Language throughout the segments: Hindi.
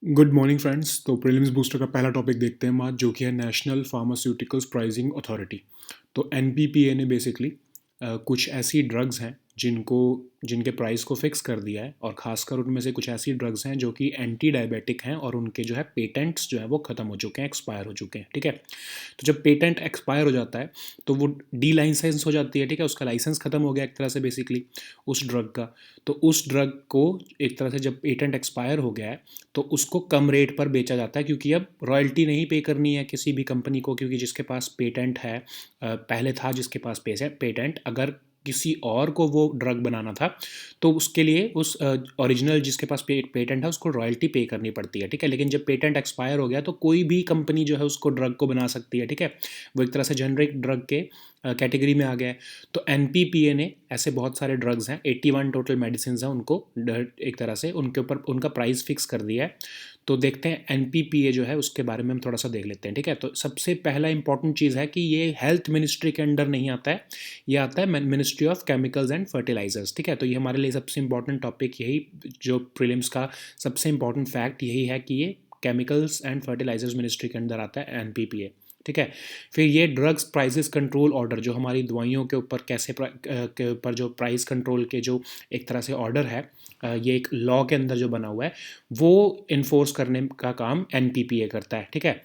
Good morning friends. तो प्रीलिम्स बूस्टर का पहला टॉपिक देखते हैं आज, जो कि है नेशनल फार्मास्यूटिकल्स प्राइसिंग अथॉरिटी। तो एनपीपीए ने बेसिकली कुछ ऐसी ड्रग्स हैं जिनके प्राइस को फिक्स कर दिया है, और ख़ासकर उनमें से कुछ ऐसी ड्रग्स हैं जो कि एंटी डायबिटिक हैं और उनके जो है पेटेंट्स जो है वो ख़त्म हो चुके हैं, एक्सपायर हो चुके हैं। ठीक है, तो जब पेटेंट एक्सपायर हो जाता है तो वो डी लाइसेंस हो जाती है। ठीक है, उसका लाइसेंस ख़त्म हो गया एक तरह से बेसिकली उस ड्रग का। तो उस ड्रग को एक तरह से जब पेटेंट एक्सपायर हो गया है तो उसको कम रेट पर बेचा जाता है, क्योंकि अब रॉयल्टी नहीं पे करनी है किसी भी कंपनी को, क्योंकि जिसके पास पेटेंट है, पहले था जिसके पास पेटेंट, अगर किसी और को वो ड्रग बनाना था तो उसके लिए उस ओरिजिनल जिसके पास पेटेंट है उसको रॉयल्टी पे करनी पड़ती है। ठीक है, लेकिन जब पेटेंट एक्सपायर हो गया तो कोई भी कंपनी जो है उसको ड्रग को बना सकती है। ठीक है, वो एक तरह से जेनरिक ड्रग के कैटेगरी में आ गया है। तो एनपीपीए ने ऐसे बहुत सारे ड्रग्स हैं, 81 टोटल मेडिसिन हैं, उनको एक तरह से उनके ऊपर उनका प्राइस फिक्स कर दिया है। तो देखते हैं एनपीपीए जो है उसके बारे में हम थोड़ा सा देख लेते हैं। ठीक है, तो सबसे पहला इंपॉर्टेंट चीज़ है कि ये हेल्थ मिनिस्ट्री के अंडर नहीं आता है, ये आता है ministry of chemicals and fertilisers. ठीक है, तो ये हमारे लिए सबसे इंपॉर्टेंट टॉपिक यही, जो प्रीलिम्स का सबसे इंपॉर्टेंट फैक्ट यही है कि ये केमिकल्स एंड फर्टिलाइजर्स मिनिस्ट्री के अंदर आता है एनपीपीए। ठीक है, फिर ये ड्रग्स प्राइसेस कंट्रोल ऑर्डर, जो हमारी दवाइयों के ऊपर के ऊपर जो प्राइस कंट्रोल के जो एक तरह से ऑर्डर है, ये एक लॉ के अंदर जो बना हुआ है, वो इन्फोर्स करने का काम एनपीपीए करता है। ठीक है,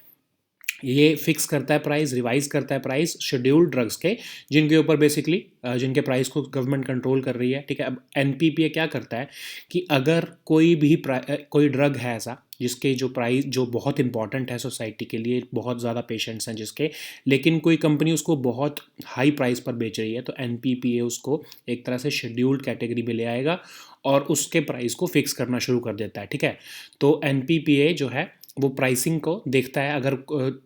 ये फिक्स करता है प्राइस, रिवाइज करता है प्राइस शेड्यूल्ड ड्रग्स के, जिनके ऊपर बेसिकली जिनके प्राइस को गवर्नमेंट कंट्रोल कर रही है। ठीक है, अब एनपीपीए क्या करता है कि अगर कोई ड्रग है ऐसा जिसके जो प्राइस जो बहुत इंपॉर्टेंट है सोसाइटी के लिए, बहुत ज़्यादा पेशेंट्स हैं जिसके, लेकिन कोई कंपनी उसको बहुत हाई प्राइस पर बेच रही है, तो एनपीपीए उसको एक तरह से शेड्यूल्ड कैटेगरी में ले आएगा और उसके प्राइस को फिक्स करना शुरू कर देता है। ठीक है, तो एनपीपीए जो है वो प्राइसिंग को देखता है। अगर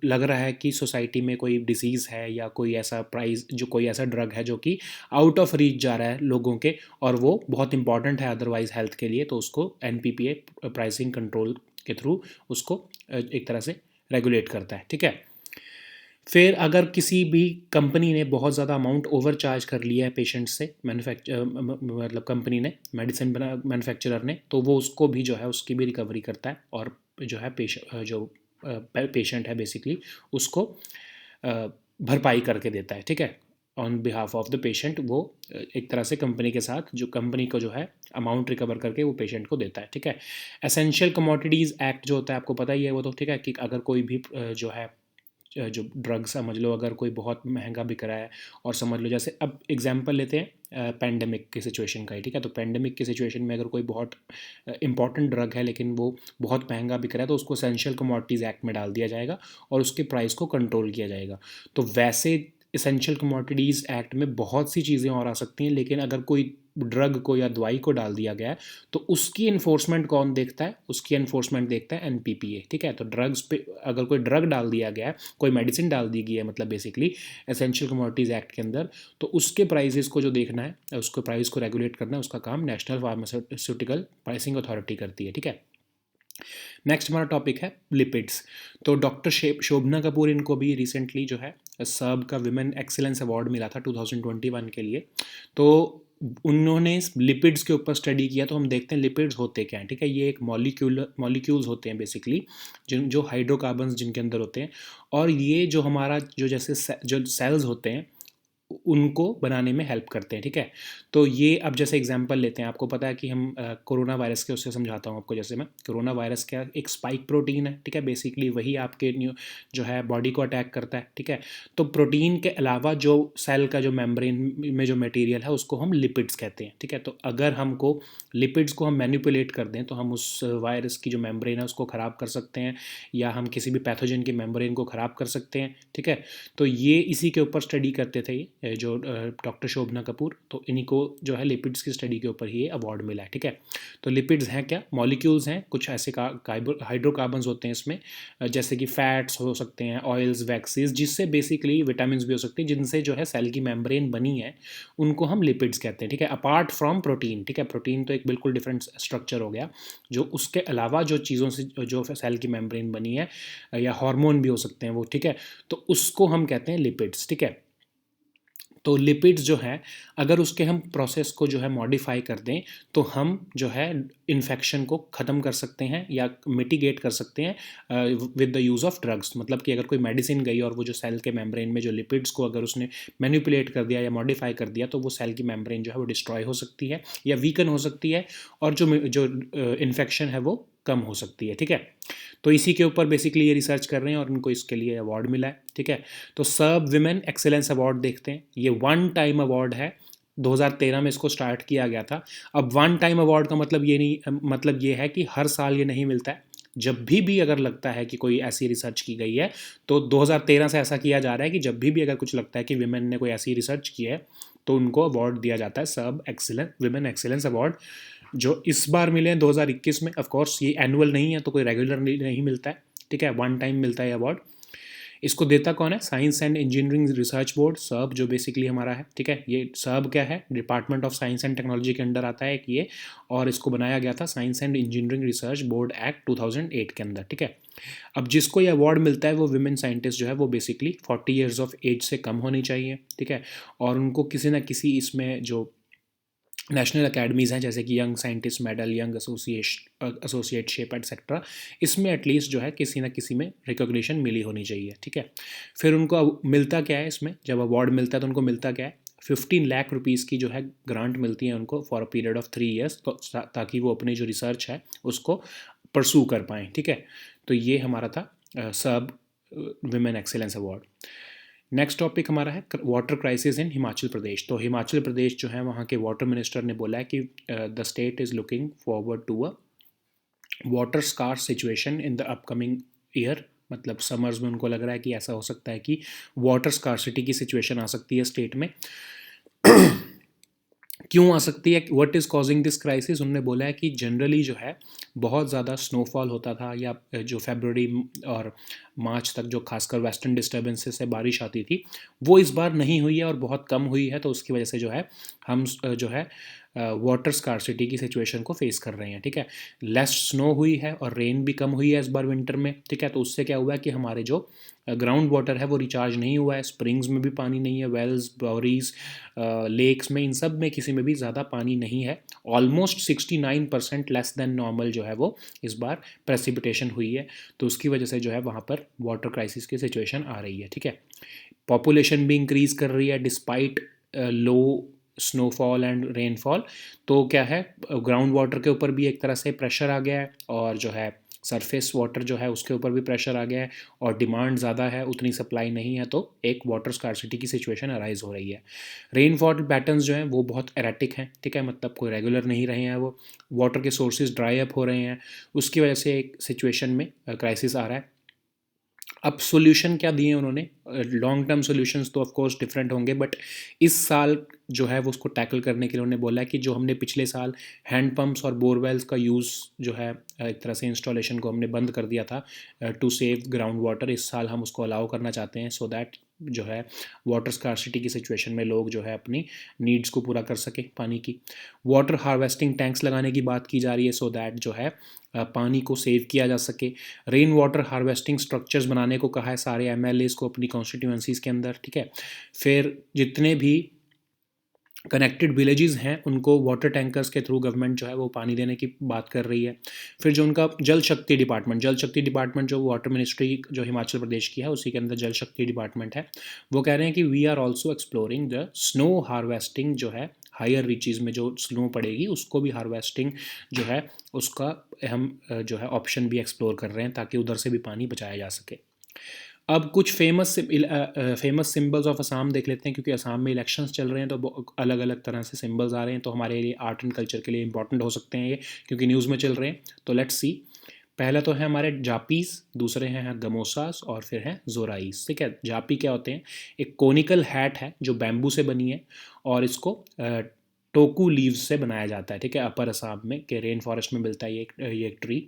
लग रहा है कि सोसाइटी में कोई डिजीज़ है या कोई ऐसा प्राइस जो कोई ऐसा ड्रग है जो कि आउट ऑफ रीच जा रहा है लोगों के, और वो बहुत इंपॉर्टेंट है अदरवाइज हेल्थ के लिए, तो उसको एनपीपीए प्राइसिंग कंट्रोल के थ्रू उसको एक तरह से रेगुलेट करता है। ठीक है, फिर अगर किसी भी कंपनी ने बहुत ज़्यादा अमाउंट ओवर चार्ज कर लिया है पेशेंट से, मतलब कंपनी ने, मेडिसिन बना मैन्युफैक्चरर ने, तो वो उसको भी जो है उसकी भी रिकवरी करता है, और जो है पेशेंट है बेसिकली उसको भरपाई करके देता है। ठीक है, on behalf of the patient वो एक तरह से कंपनी के साथ, जो कंपनी को जो है अमाउंट रिकवर करके वो पेशेंट को देता है। ठीक है, एसेंशियल कमोडिटीज़ एक्ट जो होता है आपको पता ही है वो, तो ठीक है, कि अगर कोई भी जो है जो ड्रग समझ लो, अगर कोई बहुत महंगा बिक रहा है, और समझ लो जैसे अब एग्जांपल लेते हैं पेंडेमिक की सिचुएशन का ही। ठीक है, तो पेंडेमिक की सिचुएशन में अगर कोई बहुत इंपॉर्टेंट ड्रग है लेकिन वो बहुत महंगा बिक रहा है, तो उसको एसेंशियल कमोडिटीज़ एक्ट में डाल दिया जाएगा और उसके प्राइस को कंट्रोल किया जाएगा। तो वैसे एसेंशियल कमोडिटीज़ एक्ट में बहुत सी चीज़ें और आ सकती हैं, लेकिन अगर कोई ड्रग को या दवाई को डाल दिया गया है तो उसकी इन्फोर्समेंट कौन देखता है? उसकी इन्फोर्समेंट देखता है एनपीपीए। ठीक है, तो ड्रग्स पे अगर कोई ड्रग डाल दिया गया है, कोई मेडिसिन डाल दी गई है, मतलब बेसिकली एसेंशियल कमोडिटीज़ एक्ट के अंदर, तो उसके प्राइसेस को जो देखना है, उसको प्राइस को रेगुलेट करना है, उसका काम नेशनल फार्मास्यूटिकल प्राइसिंग अथॉरिटी करती है। ठीक है, नेक्स्ट हमारा टॉपिक है लिपिड्स। तो डॉक्टर शोभना कपूर, इनको भी रिसेंटली जो है सर्ब का विमेन एक्सीलेंस अवार्ड मिला था 2021 के लिए। तो उन्होंने लिपिड्स के ऊपर स्टडी किया, तो हम देखते हैं लिपिड्स होते क्या हैं। ठीक है, ये एक मॉलिक्यूल्स होते हैं बेसिकली, जो हाइड्रोकार्बन्स जिनके अंदर होते हैं, और ये जो हमारा जो जैसे जो सेल्स होते हैं उनको बनाने में हेल्प करते हैं। ठीक है, तो ये अब जैसे एग्जांपल लेते हैं, आपको पता है कि हम कोरोना वायरस के उससे समझाता हूँ आपको। जैसे मैं कोरोना वायरस क्या, एक स्पाइक प्रोटीन है। ठीक है, बेसिकली वही आपके जो है बॉडी को अटैक करता है। ठीक है, तो प्रोटीन के अलावा जो सेल का जो मेम्ब्रेन में जो मटेरियल है उसको हम लिपिड्स कहते हैं। ठीक है, तो अगर हमको लिपिड्स को हम मैनिपुलेट कर दें तो हम उस वायरस की जो मेम्ब्रेन है उसको ख़राब कर सकते हैं, या हम किसी भी पैथोजन की मेम्ब्रेन को ख़राब कर सकते हैं। ठीक है, तो ये इसी के ऊपर स्टडी करते थे जो डॉक्टर शोभना कपूर, तो इन्हीं को जो है लिपिड्स की स्टडी के ऊपर ही ये अवार्ड मिला है। ठीक है, तो लिपिड्स हैं क्या? मॉलिक्यूल्स हैं, कुछ ऐसे हाइड्रोकार्बन्स होते हैं इसमें, जैसे कि फैट्स हो सकते हैं, ऑयल्स, वैक्सीज, जिससे बेसिकली विटामिन भी हो सकते हैं, जिनसे जो है सेल की मेम्ब्रेन बनी है, उनको हम लिपिड्स कहते हैं। ठीक है, अपार्ट फ्रॉम प्रोटीन। ठीक है, प्रोटीन तो एक बिल्कुल डिफरेंट स्ट्रक्चर हो गया, जो उसके अलावा जो चीज़ों से जो सेल की मेम्ब्रेन बनी है, या हार्मोन भी हो सकते हैं वो। ठीक है, तो उसको हम कहते हैं लिपिड्स। ठीक है, तो लिपिड्स जो है, अगर उसके हम प्रोसेस को जो है मॉडिफाई कर दें तो हम जो है इन्फेक्शन को ख़त्म कर सकते हैं या मिटिगेट कर सकते हैं with the use of drugs. मतलब कि अगर कोई मेडिसिन गई और वो जो सेल के मेम्ब्रेन में जो लिपिड्स को अगर उसने मैनिपुलेट कर दिया या मॉडिफाई कर दिया तो वो सेल की मेम्ब्रेन जो है वो डिस्ट्रॉय हो सकती है या वीकन हो सकती है, और जो इन्फेक्शन है वो कम हो सकती है। ठीक है, तो इसी के ऊपर बेसिकली ये रिसर्च कर रहे हैं और इनको इसके लिए अवार्ड मिला है। ठीक है, तो सब विमेन एक्सेलेंस अवार्ड देखते हैं। ये वन टाइम अवार्ड है, 2013 में इसको स्टार्ट किया गया था। अब वन टाइम अवार्ड का मतलब ये नहीं, मतलब ये है कि हर साल ये नहीं मिलता है। जब भी अगर लगता है कि कोई ऐसी रिसर्च की गई है, तो 2013 से ऐसा किया जा रहा है कि जब भी अगर कुछ लगता है कि विमेन ने कोई ऐसी रिसर्च की है तो उनको अवार्ड दिया जाता है, सब एक्सीलेंस विमेन एक्सीलेंस अवार्ड। जो इस बार मिले हैं 2021 में, ऑफ कोर्स ये एनुअल नहीं है तो कोई रेगुलर नहीं मिलता है। ठीक है, वन टाइम मिलता है अवार्ड। इसको देता कौन है? Science and engineering research board, सब, जो बेसिकली हमारा है। ठीक है, ये सब क्या है? Department of science and technology के अंडर आता है एक ये, और इसको बनाया गया था science and engineering research board act 2008 के अंदर। ठीक है, अब जिसको ये अवार्ड मिलता है वो विमेन साइंटिस्ट जो है वो बेसिकली 40 ईयर्स ऑफ एज से कम होनी चाहिए। ठीक है, और उनको किसी ना किसी इसमें जो नेशनल अकेडमीज़ हैं जैसे कि young scientist medal, young associateship etcetera, इसमें एटलीस्ट जो है किसी ना किसी में रिकॉग्निशन मिली होनी चाहिए। ठीक है, फिर उनको मिलता क्या है इसमें? जब अवार्ड मिलता है तो उनको मिलता क्या है? 15 लाख रुपीज़ की जो है ग्रांट मिलती है उनको for a period of 3 years, तो ताकि वो अपनी जो रिसर्च है उसको परसू कर पाएँ। ठीक है, तो ये हमारा था सब women excellence award. Next topic हमारा है water crisis in Himachal Pradesh. तो हिमाचल प्रदेश जो है वहाँ के वाटर मिनिस्टर ने बोला है कि the state is looking forward to a water scarce situation in the upcoming year. मतलब समर्स में उनको लग रहा है कि ऐसा हो सकता है कि वाटर स्कार्सिटी की सिचुएशन आ सकती है स्टेट में। क्यों आ सकती है? What is causing this crisis? उन्होंने बोला है कि जनरली जो है बहुत ज़्यादा स्नोफॉल होता था, या जो फरवरी और मार्च तक जो खासकर वेस्टर्न डिस्टर्बेंसेस से बारिश आती थी वो इस बार नहीं हुई है और बहुत कम हुई है। तो उसकी वजह से जो है हम जो है वाटर स्कार्सिटी की सिचुएशन को फेस कर रहे हैं। ठीक है, लेस स्नो हुई है और रेन भी कम हुई है इस बार विंटर में। ठीक है, तो उससे क्या हुआ है कि हमारे जो ग्राउंड वाटर है वो रिचार्ज नहीं हुआ है, स्प्रिंग्स में भी पानी नहीं है, वेल्स, बाउरीज, लेक्स में, इन सब में किसी में भी ज़्यादा पानी नहीं है। ऑलमोस्ट 69% लेस देन नॉर्मल जो है वो इस बार प्रेसिपिटेशन हुई है। तो उसकी वजह से जो है वहाँ पर वाटर क्राइसिस की सिचुएशन आ रही है। ठीक है, पॉपुलेशन भी इंक्रीज़ कर रही है despite low snowfall and rainfall. तो क्या है, ग्राउंड वाटर के ऊपर भी एक तरह से प्रेशर आ गया है, और जो है सरफेस वाटर जो है उसके ऊपर भी प्रेशर आ गया है, और डिमांड ज़्यादा है, उतनी सप्लाई नहीं है, तो एक वाटर स्कार्सिटी की सिचुएशन अराइज हो रही है। रेनफॉल पैटर्न्स जो हैं वो बहुत एरेटिक हैं। ठीक है, मतलब कोई रेगुलर नहीं रहे हैं, वो वाटर के सोर्सेज ड्राई अप हो रहे हैं, उसकी वजह से एक सिचुएशन में क्राइसिस आ रहा है। अब सॉल्यूशन क्या दिए उन्होंने? लॉन्ग टर्म सॉल्यूशंस तो ऑफ कोर्स डिफरेंट होंगे, बट इस साल जो है वो उसको टैकल करने के लिए उन्होंने बोला है कि जो हमने पिछले साल हैंड पम्प्स और बोरवेल्स का यूज़ जो है एक तरह से इंस्टॉलेशन को हमने बंद कर दिया था टू सेव ग्राउंड वाटर, इस साल हम उसको अलाउ करना चाहते हैं सो दैट जो है वाटर स्कार्सिटी की सिचुएशन में लोग जो है अपनी नीड्स को पूरा कर सके पानी की। वाटर हार्वेस्टिंग टैंक्स लगाने की बात की जा रही है सो दैट जो है पानी को सेव किया जा सके। रेन वाटर हार्वेस्टिंग स्ट्रक्चर्स बनाने को कहा है सारे एमएलएस को अपनी कॉन्स्टिट्यूंसीज़ के अंदर। ठीक है, फिर जितने भी कनेक्टेड विलेजेस हैं उनको वाटर टैंकर्स के थ्रू गवर्नमेंट जो है वो पानी देने की बात कर रही है। फिर जो उनका जल शक्ति डिपार्टमेंट जो वाटर मिनिस्ट्री जो हिमाचल प्रदेश की है उसी के अंदर जल शक्ति डिपार्टमेंट है, वो कह रहे हैं कि we are also exploring the snow harvesting, जो है हायर रीचेज़ में जो स्नो पड़ेगी उसको भी हार्वेस्टिंग जो है उसका हम जो है ऑप्शन भी एक्सप्लोर कर रहे हैं ताकि उधर से भी पानी बचाया जा सके। अब कुछ फेमस सिंबल्स ऑफ असम देख लेते हैं, क्योंकि असम में इलेक्शंस चल रहे हैं तो अलग अलग तरह से सिंबल्स आ रहे हैं, तो हमारे लिए आर्ट एंड कल्चर के लिए इंपॉर्टेंट हो सकते हैं ये, क्योंकि न्यूज़ में चल रहे हैं। तो लेट्स सी, पहला तो है हमारे जापीस, दूसरे हैं गमोसास, और फिर हैं जोराइस। ठीक है, जापी क्या होते हैं? एक कोनिकल हैट है जो बैम्बू से बनी है, और इसको टोकू लीव्स से बनाया जाता है। ठीक है, अपर असम में के रेन फॉरेस्ट में मिलता है ये एक ट्री,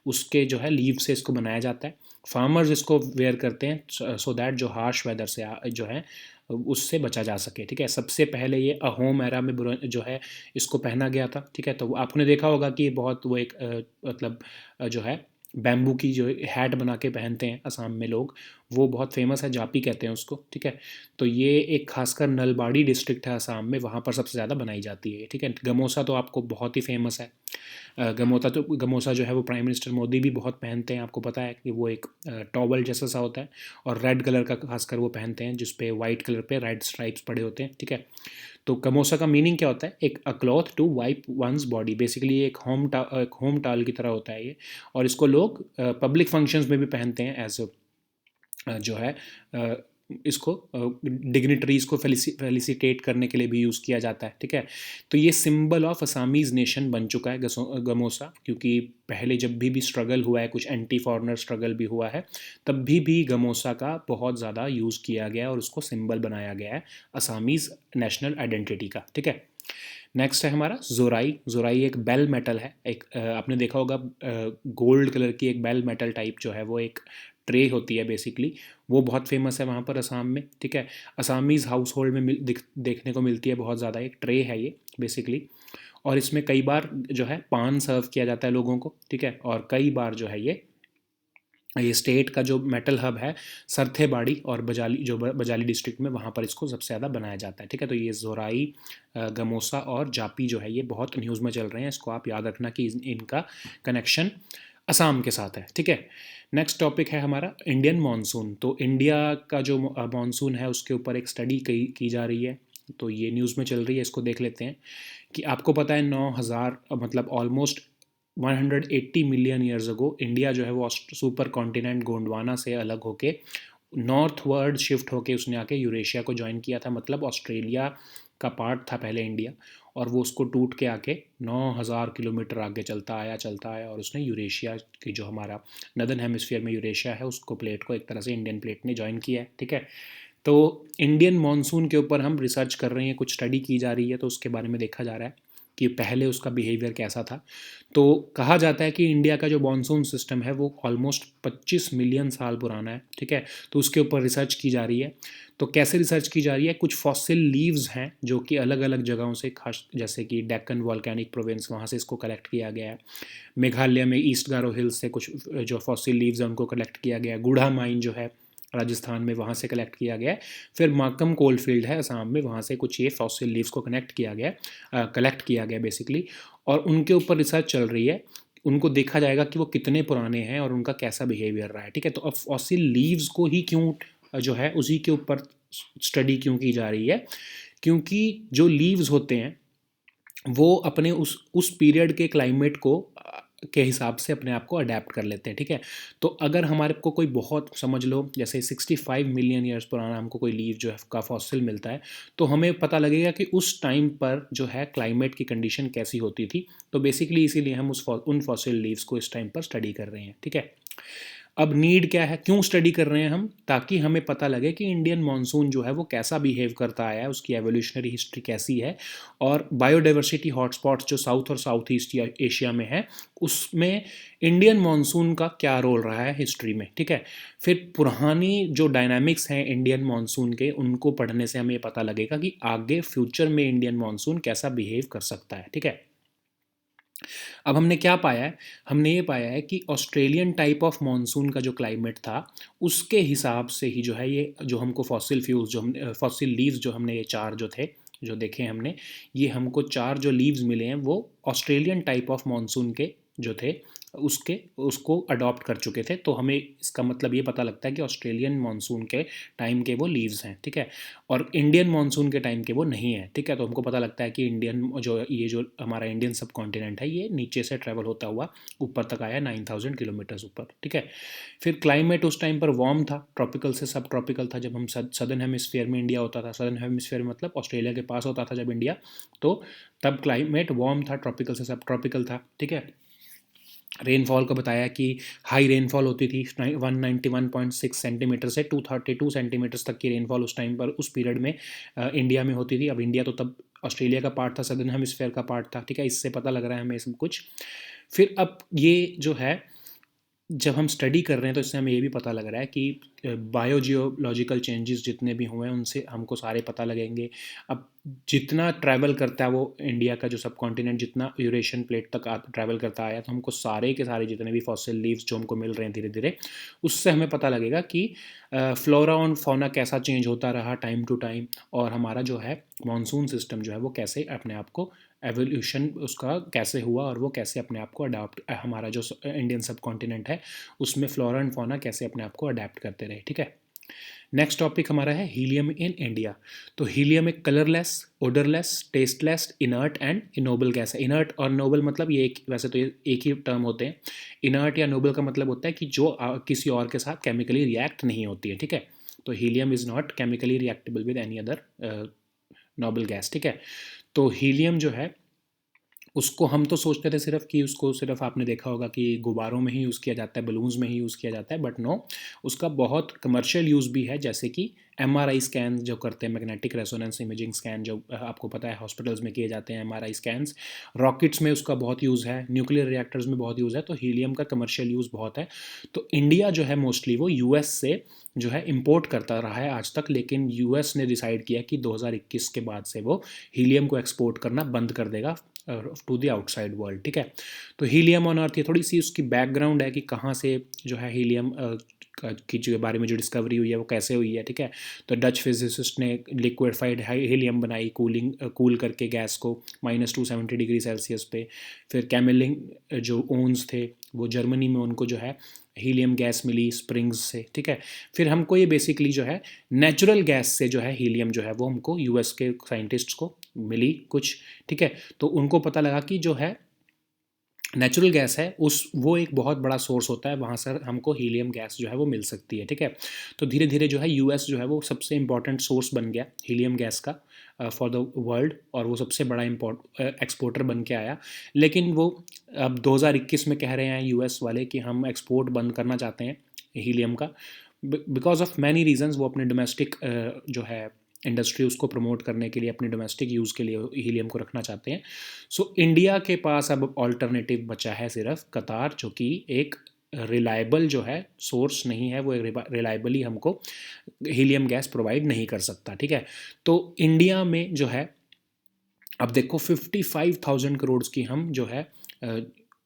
उसके जो है लीव से इसको बनाया जाता है। फार्मर्स इसको वेयर करते हैं सो दैट जो हार्श वेदर से जो है उससे बचा जा सके। ठीक है, सबसे पहले ये अहोम एरा में जो है इसको पहना गया था। ठीक है, तो आपने देखा होगा कि बहुत वो एक मतलब जो है बैम्बू की जो हैट बना के पहनते हैं असम में लोग, वो बहुत फेमस है, जापी कहते हैं उसको, ठीक है। तो ये एक खासकर नलबाड़ी डिस्ट्रिक्ट है असम में, वहाँ पर सबसे ज़्यादा बनाई जाती है, ठीक है। गमोसा तो आपको बहुत ही फेमस है। गमोसा जो है वो प्राइम मिनिस्टर मोदी भी बहुत पहनते हैं, आपको पता है कि वो एक टॉवल जैसा सा होता है, और रेड कलर का खासकर वो पहनते हैं, जिस पे वाइट कलर पे रेड स्ट्राइप्स पड़े होते हैं, ठीक है। तो गमोसा का मीनिंग क्या होता है? एक a cloth to wipe one's body, basically एक होम टाल की तरह होता है ये। और इसको लोग पब्लिक फंक्शंस में भी पहनते हैं एज जो है इसको डिग्निटरीज को फेलिसिटेट करने के लिए भी यूज़ किया जाता है, ठीक है। तो ये सिंबल ऑफ असामीज़ नेशन बन चुका है गमोसा, क्योंकि पहले जब भी स्ट्रगल हुआ है, कुछ एंटी फॉरनर स्ट्रगल भी हुआ है, तब भी गमोसा का बहुत ज़्यादा यूज़ किया गया और उसको सिंबल बनाया गया है असामीज़ नेशनल आइडेंटिटी का, ठीक है। नेक्स्ट है हमारा जोराई। जोराई एक बेल मेटल है, एक आपने देखा होगा गोल्ड कलर की एक बेल मेटल टाइप जो है वो एक ट्रे होती है बेसिकली, वो बहुत फेमस है वहाँ पर असम में, ठीक है। असामीज़ हाउस होल्ड में देखने को मिलती है बहुत ज़्यादा, एक ट्रे है ये बेसिकली। और इसमें कई बार जो है पान सर्व किया जाता है लोगों को, ठीक है। और कई बार जो है ये स्टेट का जो मेटल हब है सरथेबाड़ी और बजाली, जो बजाली डिस्ट्रिक्ट में, वहाँ पर इसको सबसे ज़्यादा बनाया जाता है, ठीक है। तो ये जोराई, गमोसा और जापी जो है ये बहुत न्यूज़ में चल रहे हैं, इसको आप याद रखना कि इनका कनेक्शन असम के साथ है, ठीक है। नेक्स्ट टॉपिक है हमारा इंडियन मानसून। तो इंडिया का जो मानसून है उसके ऊपर एक स्टडी की जा रही है, तो ये न्यूज़ में चल रही है, इसको देख लेते हैं। कि आपको पता है 9,000 मतलब almost 180 million years ago India जो है वो सुपर कॉन्टिनेंट गोंडवाना से अलग होके नॉर्थ वर्ड शिफ्ट होके उसने आके यूरेशिया को ज्वाइन किया था, मतलब ऑस्ट्रेलिया का पार्ट था पहले इंडिया, और वो उसको टूट के आके 9,000 किलोमीटर आगे चलता आया और उसने यूरेशिया की जो हमारा नदर्न हेमिस्फीयर में यूरेशिया है उसको प्लेट को एक तरह से इंडियन प्लेट ने ज्वाइन किया है, ठीक है। तो इंडियन मानसून के ऊपर हम रिसर्च कर रहे हैं, कुछ स्टडी की जा रही है, तो उसके बारे में देखा जा रहा है कि पहले उसका बिहेवियर कैसा था। तो कहा जाता है कि इंडिया का जो मानसून सिस्टम है वो ऑलमोस्ट 25 मिलियन साल पुराना है, ठीक है। तो उसके ऊपर रिसर्च की जा रही है। तो कैसे रिसर्च की जा रही है? कुछ फॉसिल लीव्स हैं जो कि अलग अलग जगहों से, खास जैसे कि डेक्कन वॉल्केनिक प्रोविंस, वहाँ से इसको कलेक्ट किया गया है। मेघालय में ईस्ट गारो हिल्स से कुछ जो फॉसिल लीव्स हैं उनको कलेक्ट किया गया है। गूढ़ा माइन जो है राजस्थान में, वहाँ से कलेक्ट किया गया है। फिर माकम कोल फील्ड है असम में, वहाँ से कुछ ये फॉसिल लीव्स को कलेक्ट किया गया बेसिकली, और उनके ऊपर रिसर्च चल रही है। उनको देखा जाएगा कि वो कितने पुराने हैं और उनका कैसा बिहेवियर रहा है, ठीक है। तो अब फॉसिल लीव्स को ही क्यों जो है उसी के ऊपर स्टडी क्यों की जा रही है? क्योंकि जो लीव्स होते हैं वो अपने उस पीरियड के क्लाइमेट को के हिसाब से अपने आप को अडेप्ट कर लेते हैं, ठीक है। तो अगर हमारे को कोई बहुत, समझ लो जैसे 65 मिलियन ईयर्स पुराना हमको कोई लीफ जो है का फॉसिल मिलता है, तो हमें पता लगेगा कि उस टाइम पर जो है क्लाइमेट की कंडीशन कैसी होती थी। तो बेसिकली इसीलिए हम उन फॉसिल लीव्स को इस टाइम पर स्टडी कर रहे हैं, ठीक है। अब नीड क्या है, क्यों स्टडी कर रहे हैं हम? ताकि हमें पता लगे कि इंडियन मानसून जो है वो कैसा बिहेव करता आया है, उसकी एवोल्यूशनरी हिस्ट्री कैसी है, और बायोडाइवर्सिटी हॉटस्पॉट्स जो साउथ और साउथ ईस्ट एशिया में है उसमें इंडियन मानसून का क्या रोल रहा है हिस्ट्री में, ठीक है। फिर पुरानी जो डायनामिक्स हैं इंडियन मानसून के, उनको पढ़ने से हमें पता लगेगा कि आगे फ्यूचर में इंडियन मानसून कैसा बिहेव कर सकता है, ठीक है। अब हमने क्या पाया है? हमने ये पाया है कि ऑस्ट्रेलियन टाइप ऑफ मॉनसून का जो क्लाइमेट था उसके हिसाब से ही जो है ये जो हमको फॉसिल फ्यूल्स जो हम फॉसिल लीव्स जो हमने ये चार जो थे जो देखे हमने, ये हमको चार जो लीव्स मिले हैं वो ऑस्ट्रेलियन टाइप ऑफ मॉनसून के जो थे उसके उसको अडॉप्ट कर चुके थे। तो हमें इसका मतलब ये पता लगता है कि ऑस्ट्रेलियन मॉनसून के टाइम के वो लीव्स हैं, ठीक है। और इंडियन मानसून के टाइम के वो नहीं है, ठीक है। तो हमको पता लगता है कि इंडियन जो हमारा इंडियन सब कॉन्टिनेंट है ये नीचे से ट्रैवल होता हुआ ऊपर तक आया 9,000 किलोमीटर्स ऊपर, ठीक है। फिर क्लाइमेट उस टाइम पर वार्म था, ट्रॉपिकल से सब ट्रॉपिकल था। जब हम सदर्न हेमिस्फीयर में इंडिया होता था, सदर्न हेमिस्फीयर मतलब ऑस्ट्रेलिया के पास होता था जब इंडिया, तो तब क्लाइमेट वार्म था, ट्रॉपिकल से सब ट्रॉपिकल था, ठीक है। रेनफॉल को बताया कि हाई रेनफॉल होती थी 191.6 सेंटीमीटर से 232 सेंटीमीटर्स तक की रेनफॉल उस टाइम पर उस पीरियड में इंडिया में होती थी। अब इंडिया तो तब ऑस्ट्रेलिया का पार्ट था, सदर्न हेमिस्फीयर का पार्ट था, ठीक है। इससे पता लग रहा है हमें सब कुछ। फिर अब ये जो है जब हम स्टडी कर रहे हैं तो इससे हमें ये भी पता लग रहा है कि बायोजियोलॉजिकल चेंजेस जितने भी हुए हैं उनसे हमको सारे पता लगेंगे। अब जितना ट्रैवल करता है वो इंडिया का जो सब कॉन्टिनेंट जितना यूरेशियन प्लेट तक ट्रैवल करता आया, तो हमको सारे के सारे जितने भी फॉसिल लीव्स जो हमको मिल रहे हैं धीरे धीरे, उससे हमें पता लगेगा कि फ्लोरा और फौना कैसा चेंज होता रहा टाइम टू टाइम, और हमारा जो है मानसून सिस्टम जो है वो कैसे अपने आप को एवोल्यूशन उसका कैसे हुआ, और वो कैसे अपने आप को अडाप्ट, हमारा जो इंडियन सब कॉन्टिनेंट है उसमें फ्लोरा एंड फौना कैसे अपने आप को अडेप्ट करते रहे। ठीक है, नेक्स्ट टॉपिक हमारा है हीलियम इन इंडिया। तो हीलियम एक colourless, odourless, tasteless, inert and noble gas है। इनर्ट और नोबल मतलब ये वैसे तो ये एक ही टर्म होते हैं। इनर्ट या नोबल का मतलब होता है कि जो किसी और के साथ केमिकली रिएक्ट नहीं होती है। ठीक है, तो helium is not chemically reactable with any other noble gas. ठीक है, तो हीलियम जो है उसको हम तो सोचते थे सिर्फ कि उसको सिर्फ आपने देखा होगा कि गुब्बारों में ही यूज़ किया जाता है, बलून्स में ही यूज़ किया जाता है, बट नो, उसका बहुत कमर्शियल यूज़ भी है। जैसे कि एमआरआई स्कैन जो करते हैं, मैग्नेटिक रेजोनेंस इमेजिंग स्कैन जो आपको पता है हॉस्पिटल्स में किए जाते हैं, एमआरआई स्कैन्स, रॉकेट्स में उसका बहुत यूज़ है, न्यूक्लियर रिएक्टर्स में बहुत यूज़ है, तो हीलियम का कमर्शियल यूज़ बहुत है। तो इंडिया जो है मोस्टली वो यूएस से जो है इंपोर्ट करता रहा है आज तक, लेकिन यूएस ने डिसाइड किया कि 2021 के बाद से वो हीलियम को एक्सपोर्ट करना बंद कर देगा टू द आउटसाइड वर्ल्ड। ठीक है, तो हीलियम ऑन अर्थ, ये थोड़ी सी उसकी बैकग्राउंड है कि कहाँ से जो है हीलियम की जो बारे में जो डिस्कवरी हुई है वो कैसे हुई है। ठीक है, तो डच फिजिसिस्ट ने लिक्विफाइड हीलियम बनाई, कूल करके गैस को -270 डिग्री सेल्सियस पे। फिर कैमलिंग जो ओन्स थे वो जर्मनी में, उनको जो है हीलियम गैस मिली स्प्रिंग्स से। ठीक है, फिर हमको ये बेसिकली जो है नेचुरल गैस से जो है हीलियम जो है वो हमको यूएस के साइंटिस्ट्स को मिली कुछ। ठीक है, तो उनको पता लगा कि जो है नेचुरल गैस है उस वो एक बहुत बड़ा सोर्स होता है, वहाँ से हमको हीलियम गैस जो है वो मिल सकती है। ठीक है, तो धीरे धीरे जो है यूएस जो है वो सबसे इंपॉर्टेंट सोर्स बन गया हीलियम गैस का फॉर द वर्ल्ड, और वो सबसे बड़ा एक्सपोर्टर बन के आया। लेकिन वो अब 2021 में कह रहे हैं यूएस वाले कि हम एक्सपोर्ट बंद करना चाहते हैं हीलियम का, बिकॉज ऑफ मैनी रीजंस। वो अपने डोमेस्टिक जो है इंडस्ट्री उसको प्रमोट करने के लिए, अपने डोमेस्टिक यूज़ के लिए हीलियम को रखना चाहते हैं। सो इंडिया के पास अब ऑल्टरनेटिव बचा है सिर्फ कतार, जो कि एक रिलायबल जो है सोर्स नहीं है, वो रिलायबली हमको हीलियम गैस प्रोवाइड नहीं कर सकता। ठीक है, तो इंडिया में जो है अब देखो 55,000 करोड़ की हम जो है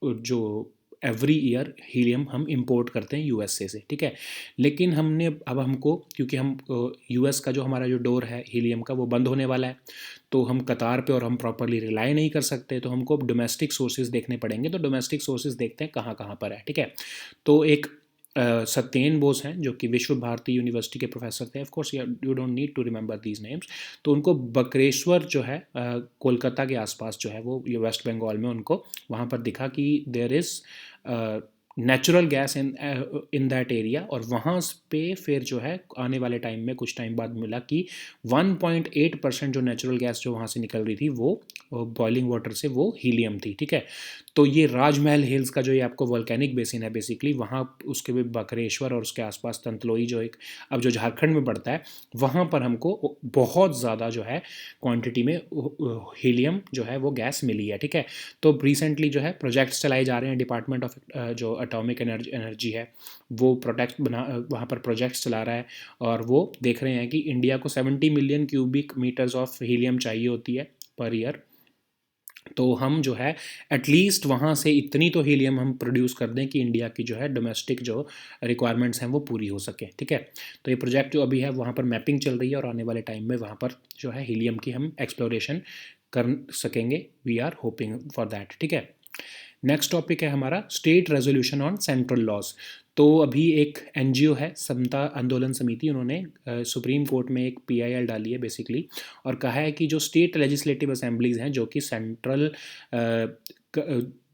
जो एवरी ईयर हीलियम हम इंपोर्ट करते हैं यूएसए से। ठीक है, लेकिन हमने अब हमको, क्योंकि हम यूएस का जो हमारा जो डोर है हीलियम का वो बंद होने वाला है, तो हम कतार पे और हम प्रॉपरली रिलाई नहीं कर सकते, तो हमको अब डोमेस्टिक सोर्सेज देखने पड़ेंगे। तो डोमेस्टिक सोर्सेज देखते हैं कहाँ कहाँ पर है। ठीक है, तो एक सत्येन बोस हैं जो कि विश्व भारती यूनिवर्सिटी के प्रोफेसर थे। Of course you don't need to remember these names. तो उनको बकरेश्वर जो है कोलकाता के आसपास जो है वो ये वेस्ट बंगाल में, उनको वहाँ पर दिखा कि there is natural gas in that area, और वहाँ पे फिर जो है आने वाले टाइम में कुछ टाइम बाद मिला कि 1.8% जो नेचुरल गैस जो वहाँ से निकल रही थी वो बॉइलिंग वाटर से वो हीलियम थी। ठीक है, तो ये राजमहल हिल्स का जो ये आपको वोल्केनिक बेसिन है बेसिकली, वहाँ उसके भी बकरेश्वर और उसके आसपास तंतलोई जो एक अब जो झारखंड में पड़ता है, वहाँ पर हमको बहुत ज़्यादा जो है क्वांटिटी में हीलियम जो है वो गैस मिली है। ठीक है, तो रिसेंटली जो है प्रोजेक्ट्स चलाए जा रहे हैं, डिपार्टमेंट ऑफ जो एटॉमिक एनर्जी है वो प्रोटेक्ट वहाँ पर प्रोजेक्ट्स चला रहा है, और वो देख रहे हैं कि इंडिया को 70 million cubic metres of helium चाहिए होती है पर ईयर। तो हम जो है एटलीस्ट वहाँ से इतनी तो हीलियम हम प्रोड्यूस कर दें कि इंडिया की जो है डोमेस्टिक जो रिक्वायरमेंट्स हैं वो पूरी हो सके। ठीक है, तो ये प्रोजेक्ट जो अभी है वहाँ पर मैपिंग चल रही है, और आने वाले टाइम में वहाँ पर जो है हीलियम की हम एक्सप्लोरेशन कर सकेंगे। We are hoping for that. ठीक है, नेक्स्ट टॉपिक है हमारा state resolution on central laws. तो अभी एक एनजीओ है समता आंदोलन समिति, उन्होंने सुप्रीम कोर्ट में एक पीआईएल डाली है बेसिकली, और कहा है कि जो स्टेट लेजिस्लेटिव असेंबलीज़ हैं जो कि सेंट्रल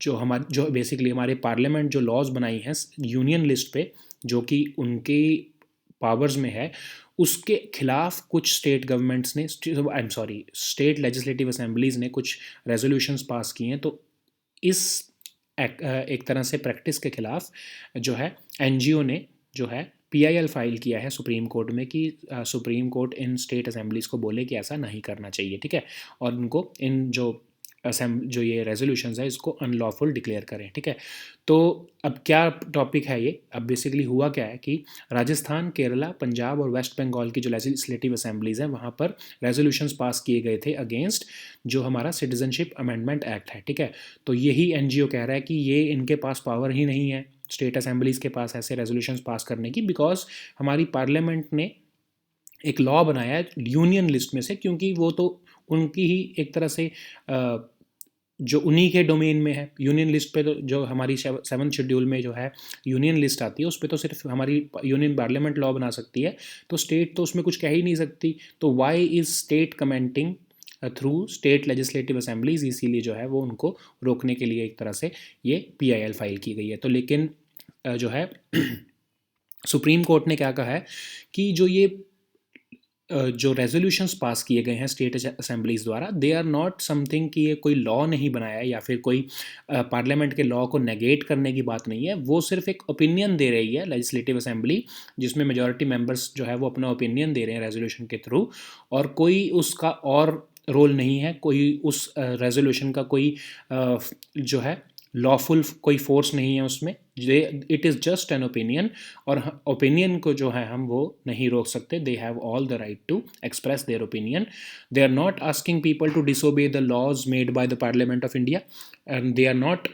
जो बेसिकली हमारे पार्लियामेंट जो लॉज बनाई हैं यूनियन लिस्ट पे जो कि उनकी पावर्स में है, उसके खिलाफ कुछ स्टेट गवर्नमेंट्स ने, I am sorry, state legislative assemblies ने कुछ रेजोल्यूशंस पास किए हैं। तो इस एक तरह से प्रैक्टिस के खिलाफ जो है एनजीओ ने जो है पीआईएल फाइल किया है सुप्रीम कोर्ट में कि सुप्रीम कोर्ट इन स्टेट असेंबलीज़ को बोले कि ऐसा नहीं करना चाहिए। ठीक है, और उनको इन जो जो ये रेजोल्यूशंस है इसको अनलॉफुल डिक्लेयर करें, ठीक है। तो अब क्या टॉपिक है ये, अब बेसिकली हुआ क्या है कि राजस्थान, केरला, पंजाब और वेस्ट बंगाल की जो लेजिस्लेटिव असेंबलीज़ हैं वहाँ पर रेजोल्यूशंस पास किए गए थे अगेंस्ट जो हमारा सिटीजनशिप अमेंडमेंट एक्ट है, ठीक है। तो यही एनजीओ कह रहा है कि ये इनके पास पावर ही नहीं है स्टेट असेंबलीज़ के पास ऐसे रेजोल्यूशंस पास करने की, बिकॉज हमारी पार्लियामेंट ने एक लॉ बनाया है यूनियन लिस्ट में से, क्योंकि वो तो उनकी ही एक तरह से जो उन्हीं के डोमेन में है। यूनियन लिस्ट पे तो जो हमारी 7th शेड्यूल में जो है यूनियन लिस्ट आती है उस पर तो सिर्फ हमारी यूनियन पार्लियामेंट लॉ बना सकती है, तो स्टेट तो उसमें कुछ कह ही नहीं सकती। तो why is state commenting through state legislative assemblies, इसीलिए जो है वो उनको रोकने के लिए एक तरह से ये PIL फाइल की गई है। तो लेकिन जो है सुप्रीम कोर्ट ने क्या कहा है कि जो ये जो रेजोल्यूशंस पास किए गए हैं स्टेट असेंबलीज द्वारा, दे आर नॉट समथिंग कि ये कोई लॉ नहीं बनाया है या फिर कोई पार्लियामेंट के लॉ को नेगेट करने की बात नहीं है, वो सिर्फ एक ओपिनियन दे रही है लेजिस्लेटिव असेंबली, जिसमें मेजॉरिटी मेंबर्स जो है वो अपना ओपिनियन दे रहे हैं रेजोल्यूशन के थ्रू, और कोई उसका और रोल नहीं है, कोई उस रेजोल्यूशन का कोई जो है लॉफुल कोई फोर्स नहीं है उसमें। It is just an opinion, और ओपिनियन को जो है हम वो नहीं रोक सकते। They have all the right to express their opinion. They are not asking people to disobey the laws made by the parliament of India, and they are not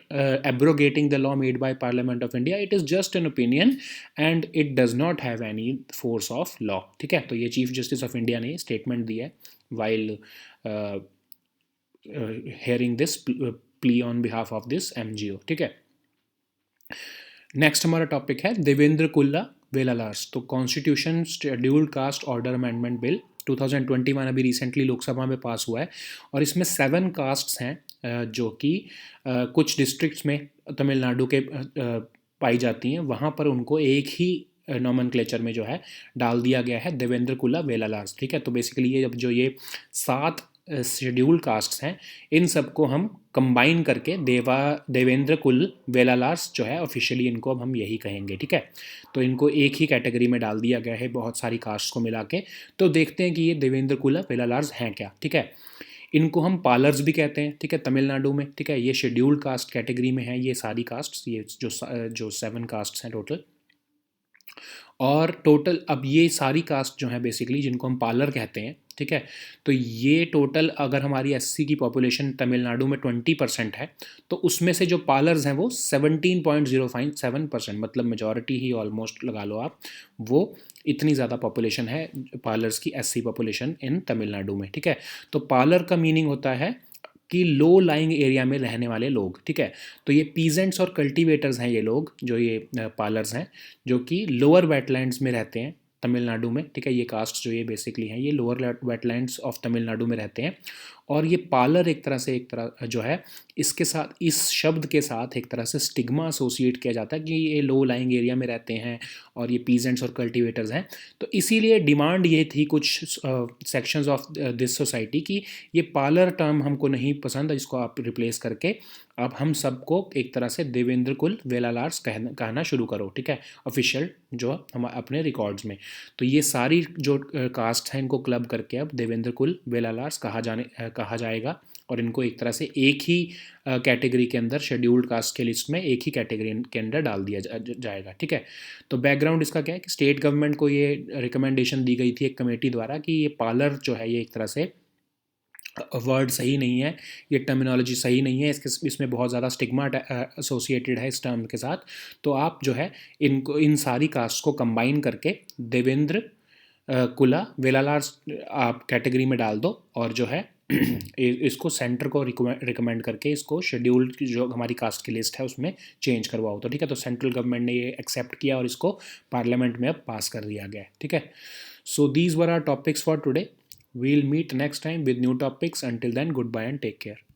abrogating the law made by parliament of India. It is just an opinion and it does not have any force of law, ठीक है। तो ये चीफ जस्टिस ऑफ इंडिया ने स्टेटमेंट दी है while hearing this plea on behalf of this MGO, ठीक है। नेक्स्ट हमारा टॉपिक है देवेंद्र कुल्ला वेलालार्स। तो constitution scheduled caste order amendment bill 2021 अभी रिसेंटली लोकसभा में पास हुआ है, और इसमें 7 कास्ट्स हैं जो कि कुछ डिस्ट्रिक्ट्स में तमिलनाडु के पाई जाती हैं, वहाँ पर उनको एक ही नॉमनक्लेचर में जो है डाल दिया गया है देवेंद्र कुल्ला वेलालार्स, ठीक है। तो बेसिकली ये जो ये 7 शेड्यूल्ड कास्ट्स हैं इन सबको हम कंबाइन करके देवेंद्र कुल वेलालार्स जो है ऑफिशियली इनको अब हम यही कहेंगे, ठीक है। तो इनको एक ही कैटेगरी में डाल दिया गया है बहुत सारी कास्ट को मिला के। तो देखते हैं कि ये देवेंद्र कुल वेलालार्स हैं क्या, ठीक है। इनको हम पालर्स भी कहते हैं, ठीक है, तमिलनाडु में, ठीक है। ये शेड्यूल्ड कास्ट कैटेगरी में है ये सारी कास्ट, ये जो 7 कास्ट हैं टोटल। और टोटल अब ये सारी कास्ट जो है बेसिकली जिनको हम पालर कहते हैं, ठीक है, तो ये टोटल अगर हमारी SC की पॉपुलेशन तमिलनाडु में 20% है, तो उसमें से जो पालर्स हैं वो 17.057%, मतलब मेजॉरिटी ही ऑलमोस्ट लगा लो आप, वो इतनी ज़्यादा पॉपुलेशन है पालर्स की SC पॉपुलेशन इन तमिलनाडु में, ठीक है। तो पालर का मीनिंग होता है कि लो लाइंग एरिया में रहने वाले लोग, ठीक है। तो ये पीजेंट्स और कल्टीवेटर्स हैं ये लोग, जो ये पालर्स हैं, जो कि लोअर वेटलैंड्स में रहते हैं तमिलनाडु में, ठीक है। ये कास्ट जो ये बेसिकली हैं ये लोअर वेटलैंड्स ऑफ तमिलनाडु में रहते हैं, और ये पालर एक तरह जो है इसके साथ, इस शब्द के साथ एक तरह से स्टिग्मा एसोसिएट किया जाता है कि ये लो लाइंग एरिया में रहते हैं और ये पीजेंट्स और कल्टीवेटर्स हैं। तो इसीलिए डिमांड ये थी कुछ सेक्शंस ऑफ दिस सोसाइटी की ये पालर टर्म हमको नहीं पसंद, इसको आप रिप्लेस करके अब हम सबको एक तरह से देवेंद्र कुल वेलालार्स कहना शुरू करो, ठीक है, ऑफिशियल जो हम अपने रिकॉर्ड्स में। तो ये सारी जो कास्ट हैं इनको क्लब करके अब देवेंद्र कुल वेलालार्स कहा जाएगा, और इनको एक तरह से एक ही कैटेगरी के अंदर शेड्यूल्ड कास्ट के लिस्ट में एक ही कैटेगरी के अंदर डाल दिया जाएगा, ठीक है। तो बैकग्राउंड इसका क्या है कि स्टेट गवर्नमेंट को ये रिकमेंडेशन दी गई थी एक कमेटी द्वारा कि ये पालर जो है ये एक तरह से वर्ड सही नहीं है, ये टर्मिनोलॉजी सही नहीं है, इसमें बहुत ज़्यादा स्टिग्मा एसोसिएटेड है इस टर्म के साथ। तो आप जो है इनको इन सारी कास्ट को कंबाइन करके देवेंद्र कुला वेलालार्स आप कैटेगरी में डाल दो, और जो है इसको सेंटर को रिकमेंड करके इसको शेड्यूल्ड जो हमारी कास्ट की लिस्ट है उसमें चेंज करवाओ, तो ठीक है। तो सेंट्रल गवर्नमेंट ने ये एक्सेप्ट किया और इसको पार्लियामेंट में अब पास कर दिया गया है, ठीक है। So these were are topics for today. We'll meet next time with new topics. Until then, goodbye and take care.